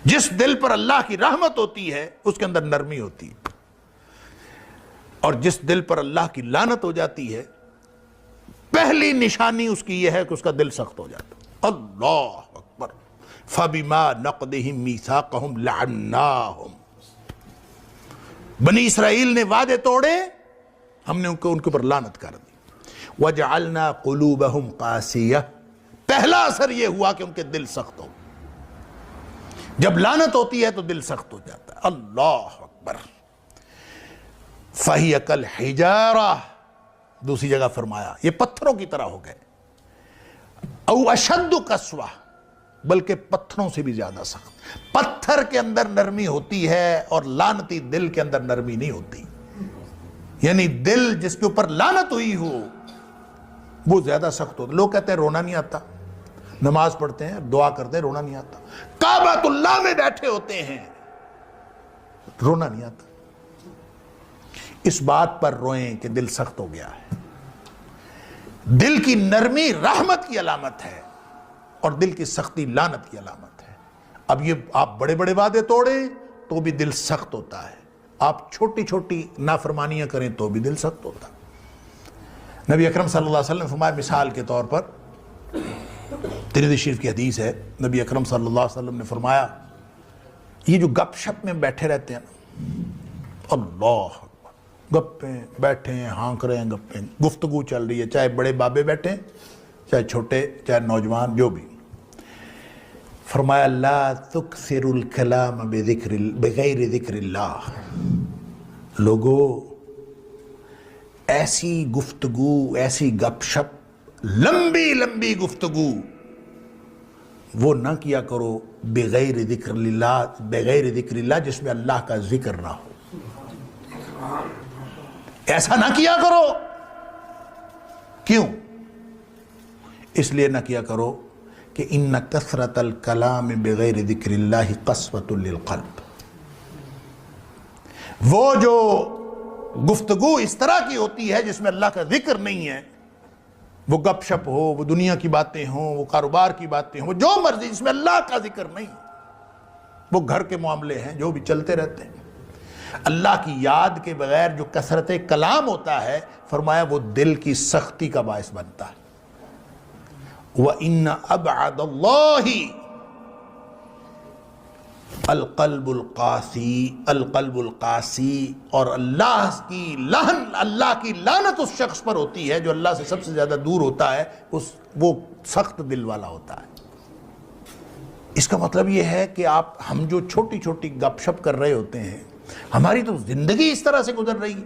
جس دل پر اللہ کی رحمت ہوتی ہے اس کے اندر نرمی ہوتی ہے، اور جس دل پر اللہ کی لعنت ہو جاتی ہے پہلی نشانی اس کی یہ ہے کہ اس کا دل سخت ہو جاتا ہے۔ اللہ اکبر۔ فَبِمَا نَقْضِهِمْ مِيثَاقَهُمْ لَعَنَّاهُمْ، بنی اسرائیل نے وعدے توڑے، ہم نے ان کے اوپر لعنت کر دی۔ وَجَعَلْنَا قُلُوبَهُمْ قَاسِيَةً، پہلا اثر یہ ہوا کہ ان کے دل سخت ہو، جب لعنت ہوتی ہے تو دل سخت ہو جاتا ہے۔ اللہ اکبر۔ فَهِيَ كَالْحِجَارَةِ، دوسری جگہ فرمایا یہ پتھروں کی طرح ہو گئے، او اشد قسوہ، بلکہ پتھروں سے بھی زیادہ سخت۔ پتھر کے اندر نرمی ہوتی ہے اور لعنتی دل کے اندر نرمی نہیں ہوتی، یعنی دل جس کے اوپر لعنت ہوئی ہو وہ زیادہ سخت ہوتا۔ لوگ کہتے ہیں رونا نہیں آتا، نماز پڑھتے ہیں دعا کرتے ہیں رونا نہیں آتا، کعبۃ اللہ میں بیٹھے ہوتے ہیں رونا نہیں آتا۔ اس بات پر روئیں کہ دل سخت ہو گیا ہے۔ دل کی نرمی رحمت کی علامت ہے اور دل کی سختی لعنت کی علامت ہے۔ اب یہ آپ بڑے بڑے وعدے توڑیں تو بھی دل سخت ہوتا ہے، آپ چھوٹی چھوٹی نافرمانیاں کریں تو بھی دل سخت ہوتا ہے۔ نبی اکرم صلی اللہ علیہ وسلم نے فرمایا، مثال کے طور پر ترمذی شریف کی حدیث ہے، نبی اکرم صلی اللہ علیہ وسلم نے فرمایا یہ جو گپ شپ میں بیٹھے رہتے ہیں نا، اللہ گپیں بیٹھے ہیں، ہانک رہے ہیں، گپیں گفتگو چل رہی ہے، چاہے بڑے بابے بیٹھے ہیں چاہے چھوٹے چاہے نوجوان جو بھی، فرمایا لا تکثر الکلام بغیر ذکر اللہ، لوگو ایسی گفتگو، ایسی گپ شپ، لمبی لمبی گفتگو وہ نہ کیا کرو بغیر ذکر اللہ، جس میں اللہ کا ذکر نہ ہو، ایسا نہ کیا کرو۔ کیوں؟ اس لیے نہ کیا کرو کہ ان کثرت الکلام بغیر ذکر اللہ قسوۃ للقلب، وہ جو گفتگو اس طرح کی ہوتی ہے جس میں اللہ کا ذکر نہیں ہے، وہ گپ شپ ہو، وہ دنیا کی باتیں ہوں، وہ کاروبار کی باتیں ہوں، وہ جو مرضی، جس میں اللہ کا ذکر نہیں، وہ گھر کے معاملے ہیں جو بھی چلتے رہتے ہیں، اللہ کی یاد کے بغیر جو کثرت کلام ہوتا ہے، فرمایا وہ دل کی سختی کا باعث بنتا ہے۔ وَإِنَّ أَبْعَدَ اللَّهِ القلب القاسی، اور اللہ کی لعنت اس شخص پر ہوتی ہے جو اللہ سے سب سے زیادہ دور ہوتا ہے، وہ سخت دل والا ہوتا ہے۔ اس کا مطلب یہ ہے کہ ہم جو چھوٹی چھوٹی گپ شپ کر رہے ہوتے ہیں، ہماری تو زندگی اس طرح سے گزر رہی ہے۔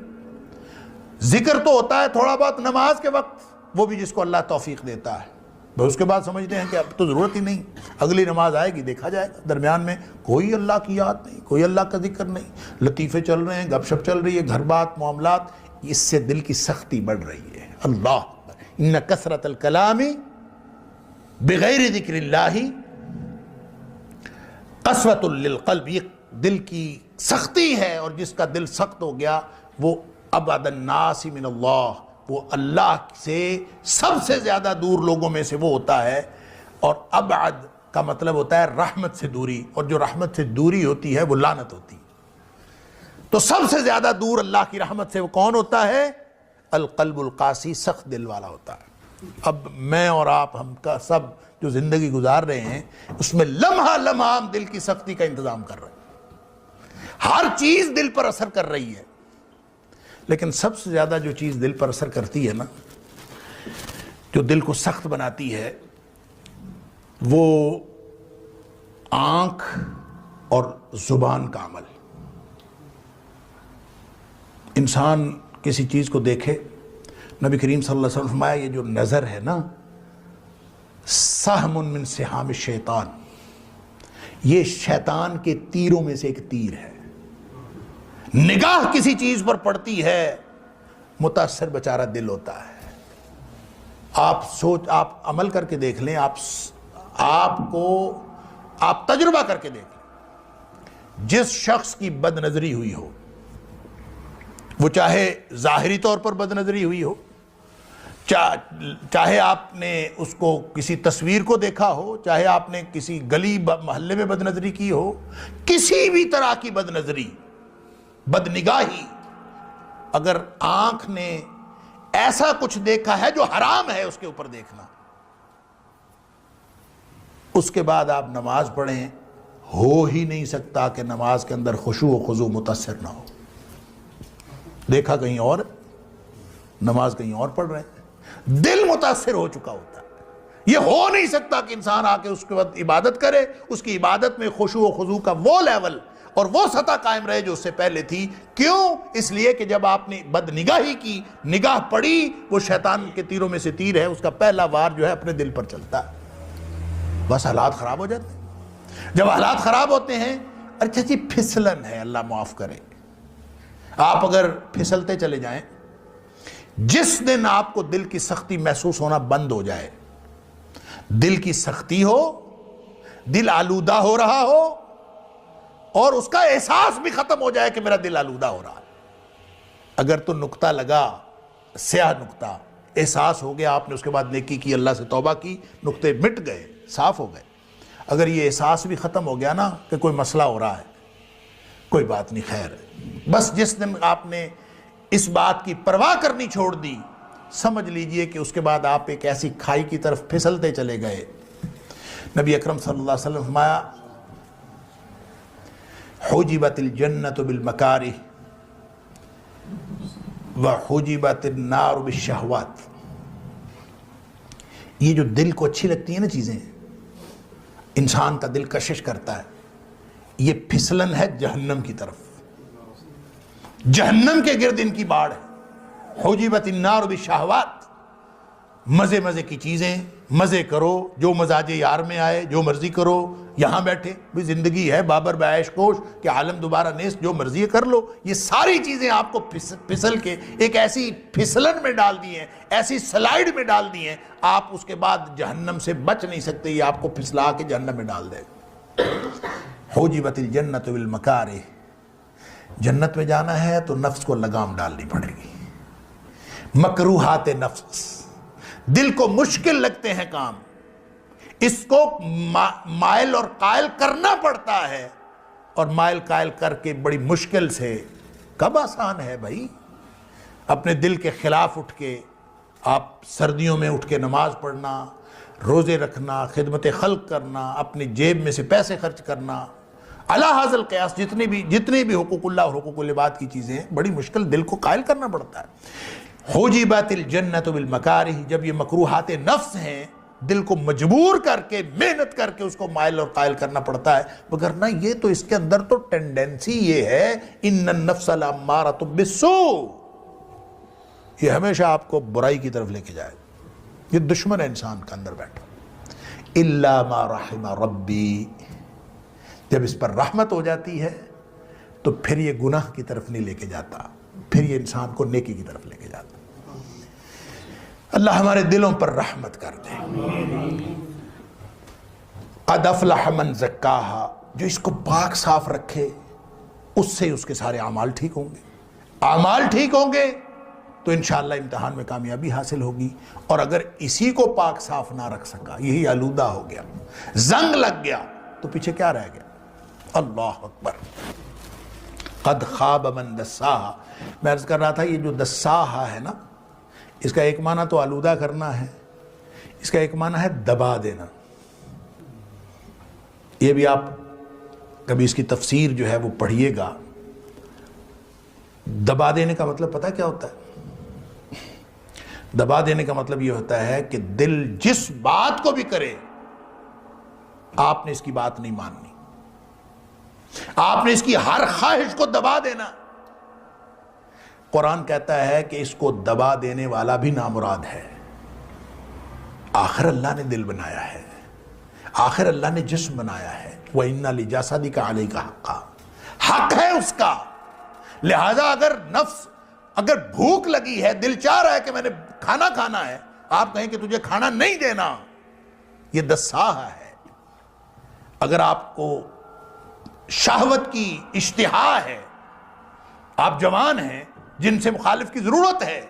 ذکر تو ہوتا ہے تھوڑا بہت نماز کے وقت، وہ بھی جس کو اللہ توفیق دیتا ہے، بس اس کے بعد سمجھتے ہیں کہ اب تو ضرورت ہی نہیں، اگلی نماز آئے گی دیکھا جائے گا۔ درمیان میں کوئی اللہ کی یاد نہیں، کوئی اللہ کا ذکر نہیں، لطیفے چل رہے ہیں، گپ شپ چل رہی ہے، گھر بات معاملات، اس سے دل کی سختی بڑھ رہی ہے۔ اللہ ان کثرت الکلام بغیر ذکر اللہ قسوۃ للقلب، یہ دل کی سختی ہے، اور جس کا دل سخت ہو گیا وہ ابعد الناس من اللہ، وہ اللہ سے سب سے زیادہ دور لوگوں میں سے وہ ہوتا ہے۔ اور ابعد کا مطلب ہوتا ہے رحمت سے دوری، اور جو رحمت سے دوری ہوتی ہے وہ لعنت ہوتی ہے۔ تو سب سے زیادہ دور اللہ کی رحمت سے وہ کون ہوتا ہے؟ القلب القاسی، سخت دل والا ہوتا ہے۔ اب میں اور آپ، ہم کا سب جو زندگی گزار رہے ہیں، اس میں لمحہ لمحہ ہم دل کی سختی کا انتظام کر رہے ہیں، ہر چیز دل پر اثر کر رہی ہے، لیکن سب سے زیادہ جو چیز دل پر اثر کرتی ہے نا، جو دل کو سخت بناتی ہے، وہ آنکھ اور زبان کا عمل۔ انسان کسی چیز کو دیکھے، نبی کریم صلی اللہ علیہ وسلم فرمایا یہ جو نظر ہے نا، سہم من سہام الشیطان، یہ شیطان کے تیروں میں سے ایک تیر ہے۔ نگاہ کسی چیز پر پڑتی ہے، متاثر بیچارہ دل ہوتا ہے۔ آپ عمل کر کے دیکھ لیں، آپ تجربہ کر کے دیکھ لیں، جس شخص کی بد نظری ہوئی ہو، وہ چاہے ظاہری طور پر بد نظری ہوئی ہو، چاہے آپ نے اس کو کسی تصویر کو دیکھا ہو، چاہے آپ نے کسی گلی محلے میں بدنظری کی ہو، کسی بھی طرح کی بدنظری، بدنگاہی، اگر آنکھ نے ایسا کچھ دیکھا ہے جو حرام ہے اس کے اوپر دیکھنا، اس کے بعد آپ نماز پڑھیں، ہو ہی نہیں سکتا کہ نماز کے اندر خشوع و خضوع متاثر نہ ہو۔ دیکھا کہیں اور، نماز کہیں اور پڑھ رہے ہیں، دل متاثر ہو چکا ہوتا ہے۔ یہ ہو نہیں سکتا کہ انسان آ کے اس کے بعد عبادت کرے، اس کی عبادت میں خشوع و خضوع کا وہ لیول اور وہ سطح قائم رہے جو اس سے پہلے تھی۔ کیوں؟ اس لیے کہ جب آپ نے بد نگاہی کی، نگاہ پڑی، وہ شیطان کے تیروں میں سے تیر ہے، اس کا پہلا وار جو ہے اپنے دل پر چلتا ہے، بس حالات خراب ہو جاتے ہیں۔ جب حالات خراب ہوتے ہیں، اچھا جی پھسلن ہے، اللہ معاف کرے، آپ اگر پھسلتے چلے جائیں، جس دن آپ کو دل کی سختی محسوس ہونا بند ہو جائے، دل کی سختی ہو، دل آلودہ ہو رہا ہو اور اس کا احساس بھی ختم ہو جائے کہ میرا دل آلودہ ہو رہا ہے، اگر تو نقطہ لگا، سیاہ نقطہ احساس ہو گیا، آپ نے اس کے بعد نیکی کی، اللہ سے توبہ کی، نقطے مٹ گئے، صاف ہو گئے۔ اگر یہ احساس بھی ختم ہو گیا نا کہ کوئی مسئلہ ہو رہا ہے، کوئی بات نہیں، خیر ہے، بس جس دن آپ نے اس بات کی پرواہ کرنی چھوڑ دی، سمجھ لیجئے کہ اس کے بعد آپ ایک ایسی کھائی کی طرف پھسلتے چلے گئے۔ نبی اکرم صلی اللہ علیہ وسلم فرمایا، حجبت الجنت بالمکارہ وحجبت النار بالشہوات۔ یہ جو دل کو اچھی لگتی ہیں نا چیزیں، انسان کا دل کشش کرتا ہے، یہ پھسلن ہے جہنم کی طرف، جہنم کے گرد ان کی باڑ ہے۔ حجبت النار بالشہوات، مزے مزے کی چیزیں، مزے کرو، جو مزاج یار میں آئے جو مرضی کرو، یہاں بیٹھے بھی زندگی ہے بابر بعیش کوش کہ عالم دوبارہ نیست، جو مرضی کر لو، یہ ساری چیزیں آپ کو پھسل کے ایک ایسی پھسلن میں ڈال دی ہیں، ایسی سلائیڈ میں ڈال دی ہیں، آپ اس کے بعد جہنم سے بچ نہیں سکتے، یہ آپ کو پھسلا کے جہنم میں ڈال دے۔ حجبت الجنت بالمکارہ، جنت میں جانا ہے تو نفس کو لگام ڈالنی پڑے گی، مکروہات نفس، دل کو مشکل لگتے ہیں کام، اس کو مائل اور قائل کرنا پڑتا ہے، اور مائل قائل کر کے بڑی مشکل سے، کب آسان ہے بھائی، اپنے دل کے خلاف اٹھ کے آپ سردیوں میں اٹھ کے نماز پڑھنا، روزے رکھنا، خدمت خلق کرنا، اپنی جیب میں سے پیسے خرچ کرنا، علی ھذا القیاس جتنے بھی حقوق اللہ اور حقوق العباد کی چیزیں ہیں، بڑی مشکل دل کو قائل کرنا پڑتا ہے۔ حجبت الجنت بالمکارہ، جب یہ مکروہات نفس ہیں، دل کو مجبور کر کے، محنت کر کے اس کو مائل اور قائل کرنا پڑتا ہے، وگرنہ یہ تو اس کے اندر تو ٹینڈنسی یہ ہے، ان النفس لامارۃ بالسوء، یہ ہمیشہ آپ کو برائی کی طرف لے کے جائے، یہ دشمن ہے انسان کا اندر بیٹھا۔ الا ما رحم ربی، جب اس پر رحمت ہو جاتی ہے تو پھر یہ گناہ کی طرف نہیں لے کے جاتا، پھر یہ انسان کو نیکی کی طرف لے کے جاتا۔ اللہ ہمارے دلوں پر رحمت کر دے۔ قد افلح من زکاہا، جو اس کو پاک صاف رکھے، اس سے اس کے سارے اعمال ٹھیک ہوں گے، اعمال ٹھیک ہوں گے تو انشاءاللہ امتحان میں کامیابی حاصل ہوگی، اور اگر اسی کو پاک صاف نہ رکھ سکا، یہی آلودہ ہو گیا، زنگ لگ گیا، تو پیچھے کیا رہ گیا؟ اللہ اکبر۔ قد خاب من دساہا، میں عرض کر رہا تھا یہ جو دساہا ہے نا، اس کا ایک معنی تو آلودہ کرنا ہے، اس کا ایک معنی ہے دبا دینا۔ یہ بھی آپ کبھی اس کی تفسیر جو ہے وہ پڑھیے گا۔ دبا دینے کا مطلب پتہ کیا ہوتا ہے؟ دبا دینے کا مطلب یہ ہوتا ہے کہ دل جس بات کو بھی کرے، آپ نے اس کی بات نہیں ماننی، آپ نے اس کی ہر خواہش کو دبا دینا۔ قرآن کہتا ہے کہ اس کو دبا دینے والا بھی نامراد ہے۔ آخر اللہ نے دل بنایا ہے، آخر اللہ نے جسم بنایا ہے، وَإِنَّ لِجَسَدِكَ عَلَيْكَ حَقًّا، حق ہے اس کا۔ لہذا اگر بھوک لگی ہے، دل چاہ رہا ہے کہ میں نے کھانا کھانا ہے، آپ کہیں کہ تجھے کھانا نہیں دینا، یہ دساہا ہے۔ اگر آپ کو شہوت کی اشتہا ہے، آپ جوان ہیں، جن سے مخالف کی ضرورت ہے،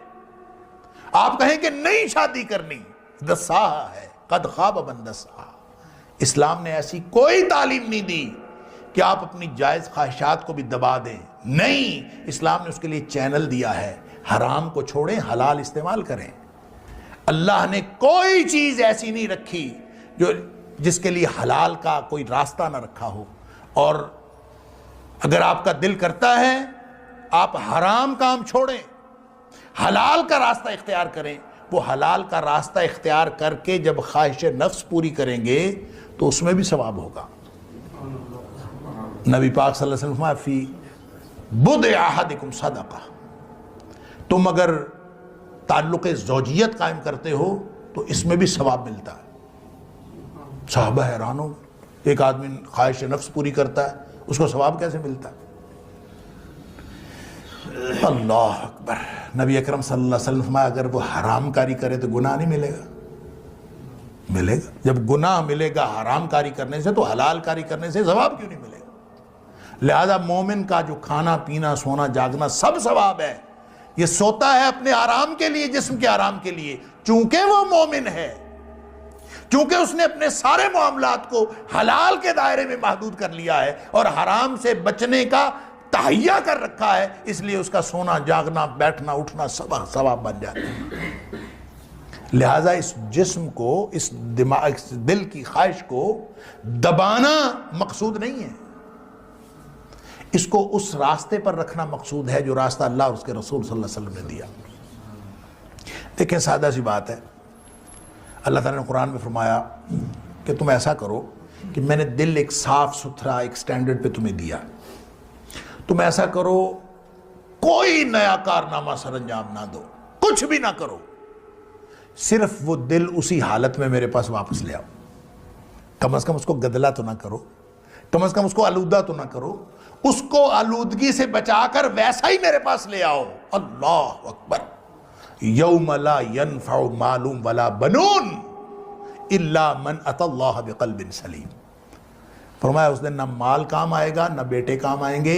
آپ کہیں کہ نہیں شادی کرنی، دساہا ہے، قد خواب من دساہا۔ اسلام نے ایسی کوئی تعلیم نہیں دی کہ آپ اپنی جائز خواہشات کو بھی دبا دیں، نہیں، اسلام نے اس کے لیے چینل دیا ہے، حرام کو چھوڑیں، حلال استعمال کریں۔ اللہ نے کوئی چیز ایسی نہیں رکھی جس کے لیے حلال کا کوئی راستہ نہ رکھا ہو، اور اگر آپ کا دل کرتا ہے آپ حرام کام چھوڑیں، حلال کا راستہ اختیار کریں، وہ حلال کا راستہ اختیار کر کے جب خواہش نفس پوری کریں گے تو اس میں بھی ثواب ہوگا۔ نبی پاک صلی اللہ علیہ وسلم فرمایا فی بضع احدکم صدقہ، تم اگر تعلق زوجیت قائم کرتے ہو تو اس میں بھی ثواب ملتا ہے۔ صحابہ حیران ہو، ایک آدمی خواہش نفس پوری کرتا ہے، اس کو ثواب کیسے ملتا ہے؟ اللہ اکبر۔ نبی اکرم صلی اللہ علیہ وسلم فرمایا اگر وہ حرام کاری کرے تو گناہ نہیں ملے گا؟ ملے گا۔ جب گناہ ملے گا حرام کاری کرنے سے تو حلال کاری کرنے سے ثواب کیوں نہیں ملے گا؟ لہذا مومن کا جو کھانا پینا سونا جاگنا سب ثواب ہے۔ یہ سوتا ہے اپنے آرام کے لیے، جسم کے آرام کے لیے، چونکہ وہ مومن ہے، چونکہ اس نے اپنے سارے معاملات کو حلال کے دائرے میں محدود کر لیا ہے اور حرام سے بچنے کا تہیہ کر رکھا ہے، اس لیے اس کا سونا جاگنا بیٹھنا اٹھنا سب ثواب بن جاتا ہے۔ لہٰذا اس جسم کو، اس دماغ، اس دل کی خواہش کو دبانا مقصود نہیں ہے، اس کو اس راستے پر رکھنا مقصود ہے جو راستہ اللہ اور اس کے رسول صلی اللہ علیہ وسلم نے دیا۔ دیکھیں سادہ سی بات ہے، اللہ تعالیٰ نے قرآن میں فرمایا کہ تم ایسا کرو کہ میں نے دل ایک صاف ستھرا ایک سٹینڈرڈ پہ تمہیں دیا، تم ایسا کرو کوئی نیا کارنامہ سر انجام نہ دو، کچھ بھی نہ کرو، صرف وہ دل اسی حالت میں میرے پاس واپس لے آؤ، کم از کم اس کو گدلا تو نہ کرو، کم از کم اس کو آلودہ تو نہ کرو، اس کو آلودگی سے بچا کر ویسا ہی میرے پاس لے آؤ۔ اللہ اکبر۔ یوم لا ینفع مال ولا بنون الا من اتی اللہ بقلب سلیم۔ فرمایا اس دن نہ مال کام آئے گا نہ بیٹے کام آئیں گے،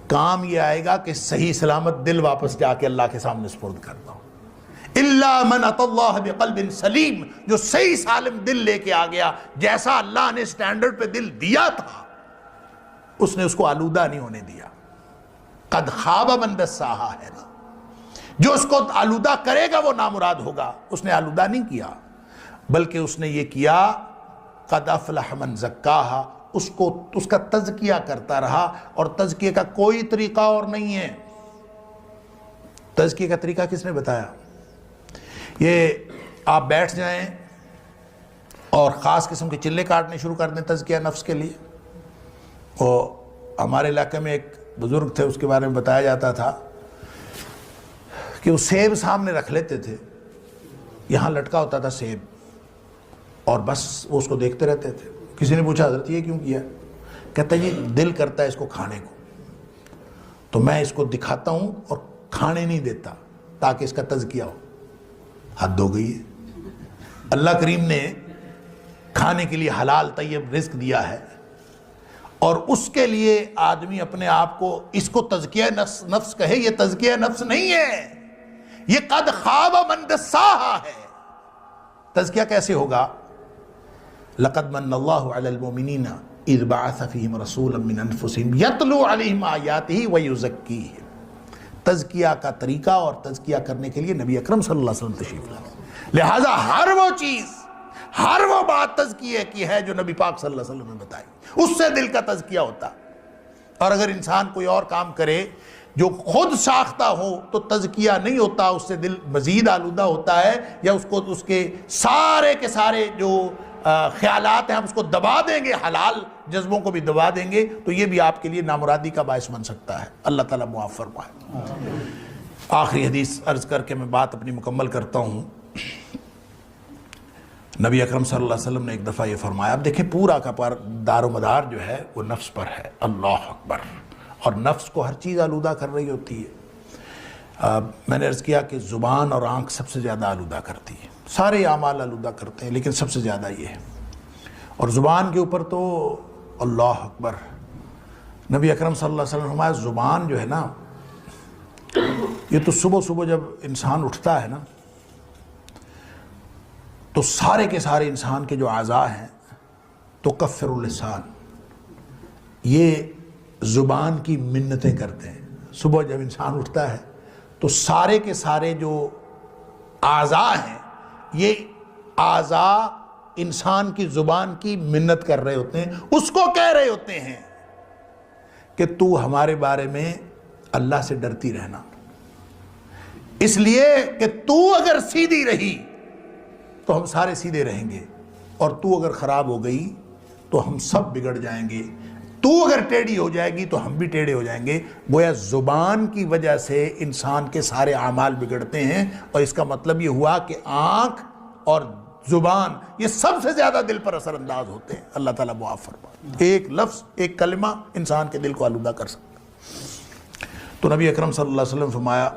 کام یہ آئے گا کہ صحیح سلامت دل واپس جا کے اللہ کے سامنے سپرد کرتا ہوں۔ الا من اتی اللہ بقلب سلیم، جو صحیح سالم دل لے کے آ گیا، جیسا اللہ نے سٹینڈرڈ پہ دل دیا تھا اس نے اس کو آلودہ نہیں ہونے دیا۔ قد خواب من دساہا ہے نا، جو اس کو آلودہ کرے گا وہ نامراد ہوگا، اس نے آلودہ نہیں کیا بلکہ اس نے یہ کیا قد افلح من زکاہا، اس کا تزکیہ کرتا رہا، اور تزکیہ کا کوئی طریقہ اور نہیں ہے۔ تزکیہ کا طریقہ کس نے بتایا؟ یہ آپ بیٹھ جائیں اور خاص قسم کے چلے کاٹنے شروع کر دیں تزکیہ نفس کے لیے۔ اور ہمارے علاقے میں ایک بزرگ تھے، اس کے بارے میں بتایا جاتا تھا کہ وہ سیب سامنے رکھ لیتے تھے، یہاں لٹکا ہوتا تھا سیب، اور بس وہ اس کو دیکھتے رہتے تھے۔ کسی نے پوچھا حضرت یہ کیوں کیا؟ کہتا ہے یہ دل کرتا ہے اس کو کھانے کو، تو میں اس کو دکھاتا ہوں اور کھانے نہیں دیتا تاکہ اس کا تزکیہ ہو۔ حد ہو گئی ہے۔ اللہ کریم نے کھانے کے لیے حلال طیب رزق دیا ہے، اور اس کے لیے آدمی اپنے آپ کو اس کو تزکیہ نفس کہے، یہ تزکیہ نفس نہیں ہے، یہ قد خواب من دساہا ہے۔ تزکیہ کیسے ہوگا؟ لقد من اللہ علی المؤمنین اذ بعث فیہم رسولا من انفسہم یتلو علیہم آیاتہ ویزکیہم۔ تزکیہ کا طریقہ اور تزکیہ کرنے کے لیے نبی اکرم صلی اللہ علیہ وسلم تشریف لائے، لہٰذا ہر وہ چیز، ہر وہ بات تزکیہ کی ہے جو نبی پاک صلی اللہ علیہ وسلم نے بتائی، اس سے دل کا تزکیہ ہوتا۔ اور اگر انسان کوئی اور کام کرے جو خود ساختہ ہو تو تزکیہ نہیں ہوتا، اس سے دل مزید آلودہ ہوتا ہے، یا اس کو اس کے سارے کے سارے جو خیالات ہیں ہم اس کو دبا دیں گے، حلال جذبوں کو بھی دبا دیں گے، تو یہ بھی آپ کے لیے نامرادی کا باعث بن سکتا ہے۔ اللہ تعالیٰ معاف فرمائے۔ آخری حدیث عرض کر کے میں بات اپنی مکمل کرتا ہوں۔ نبی اکرم صلی اللہ علیہ وسلم نے ایک دفعہ یہ فرمایا، اب دیکھیں پورا کا پر دار و مدار جو ہے وہ نفس پر ہے۔ اللہ اکبر۔ اور نفس کو ہر چیز آلودہ کر رہی ہوتی ہے۔ میں نے عرض کیا کہ زبان اور آنکھ سب سے زیادہ آلودہ کرتی ہے، سارے اعمال آلودہ کرتے ہیں لیکن سب سے زیادہ یہ ہے۔ اور زبان کے اوپر تو اللہ اکبر، نبی اکرم صلی اللہ علیہ وسلم نے فرمایا زبان جو ہے نا، یہ تو صبح صبح جب انسان اٹھتا ہے نا تو سارے کے سارے انسان کے جو اعضاء ہیں تو کفر اللسان، یہ زبان کی منتیں کرتے ہیں۔ صبح جب انسان اٹھتا ہے تو سارے کے سارے جو اعضاء ہیں یہ اعضاء انسان کی زبان کی منت کر رہے ہوتے ہیں، اس کو کہہ رہے ہوتے ہیں کہ تو ہمارے بارے میں اللہ سے ڈرتی رہنا، اس لیے کہ تو اگر سیدھی رہی تو ہم سارے سیدھے رہیں گے، اور تو اگر خراب ہو گئی تو ہم سب بگڑ جائیں گے، تو اگر ٹیڑھی ہو جائے گی تو ہم بھی ٹیڑھے ہو جائیں گے۔ گویا زبان کی وجہ سے انسان کے سارے اعمال بگڑتے ہیں، اور اس کا مطلب یہ ہوا کہ آنکھ اور زبان یہ سب سے زیادہ دل پر اثر انداز ہوتے ہیں۔ اللہ تعالیٰ معاف فرمائے، ایک لفظ ایک کلمہ انسان کے دل کو آلودہ کر سکتا ہے۔ تو نبی اکرم صلی اللہ علیہ وسلم فرمایا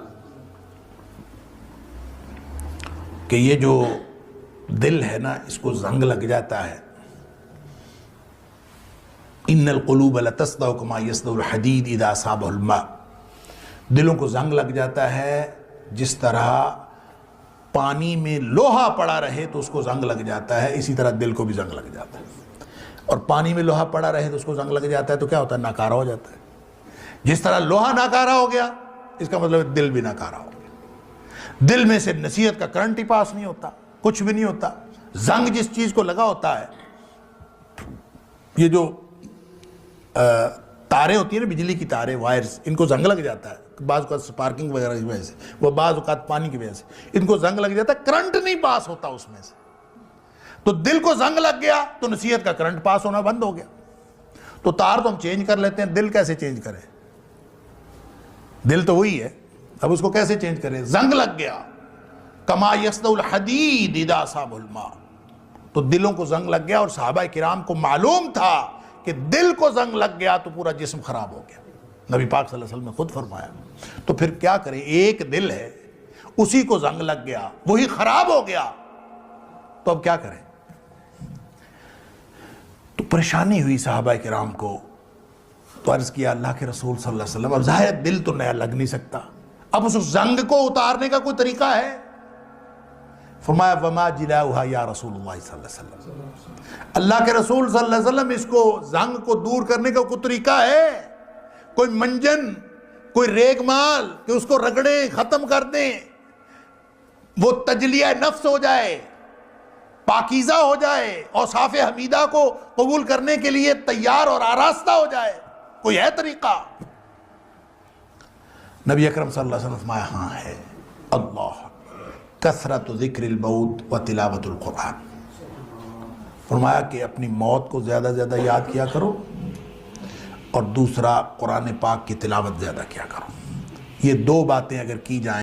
کہ یہ جو دل ہے نا، اس کو زنگ لگ جاتا ہے۔ ان القلوب لتصدع كما يصدع الحديد اذا اصابه الماء، دلوں کو زنگ لگ جاتا ہے جس طرح پانی میں لوہا پڑا رہے تو اس کو زنگ لگ جاتا ہے، اسی طرح دل کو بھی زنگ لگ جاتا ہے۔ اور پانی میں لوہا پڑا رہے تو اس کو زنگ لگ جاتا ہے تو کیا ہوتا ہے؟ ناکارہ ہو جاتا ہے۔ جس طرح لوہا ناکارہ ہو گیا، اس کا مطلب دل بھی ناکارہ ہو گیا، دل میں سے نصیحت کا کرنٹ ہی پاس نہیں ہوتا، کچھ بھی نہیں ہوتا۔ زنگ جس چیز کو لگا ہوتا ہے، یہ جو تاریں ہوتی ہیں نا، بجلی کی تاریں، وائرز، ان کو زنگ لگ جاتا ہے، بعض اوقات سپارکنگ وغیرہ کی وجہ سے، وہ بعض اوقات پانی کی وجہ سے ان کو زنگ لگ جاتا ہے، کرنٹ نہیں پاس ہوتا اس میں سے۔ تو دل کو زنگ لگ گیا تو نصیحت کا کرنٹ پاس ہونا بند ہو گیا۔ تو تار تو ہم چینج کر لیتے ہیں، دل کیسے چینج کریں؟ دل تو وہی ہے، اب اس کو کیسے چینج کریں؟ زنگ لگ گیا، کما یصدع الحدید اذا اصابہ الماء، تو دلوں کو زنگ لگ گیا۔ اور صحابہ کرام کو معلوم تھا کہ دل کو زنگ لگ گیا تو پورا جسم خراب ہو گیا، نبی پاک صلی اللہ علیہ وسلم نے خود فرمایا۔ تو پھر کیا کریں؟ ایک دل ہے، اسی کو زنگ لگ گیا، وہی خراب ہو گیا، تو اب کیا کریں؟ تو پریشانی ہوئی صحابہ کرام کو، تو عرض کیا اللہ کے رسول صلی اللہ علیہ وسلم، اب ظاہر دل تو نیا لگ نہیں سکتا، اب اس زنگ کو اتارنے کا کوئی طریقہ ہے؟ فرمایا وما جلاؤہا یا رسول اللہ صلی اللہ علیہ وسلم، اللہ کے رسول صلی اللہ علیہ وسلم، اس کو زنگ کو دور کرنے کا کوئی طریقہ ہے؟ کوئی منجن، کوئی ریگ مال کہ اس کو رگڑیں، ختم کر دیں، وہ تجلیہ نفس ہو جائے، پاکیزہ ہو جائے، اوصاف حمیدہ کو قبول کرنے کے لیے تیار اور آراستہ ہو جائے؟ کوئی ہے طریقہ؟ نبی اکرم صلی اللہ علیہ وسلم فرمایا ہاں ہے، اللہ کثرت ذکر الموت و تلاوت القرآن، فرمایا کہ اپنی موت کو زیادہ زیادہ یاد کیا کرو، اور دوسرا قرآن پاک کی تلاوت زیادہ کیا کرو۔ یہ دو باتیں اگر کی جائیں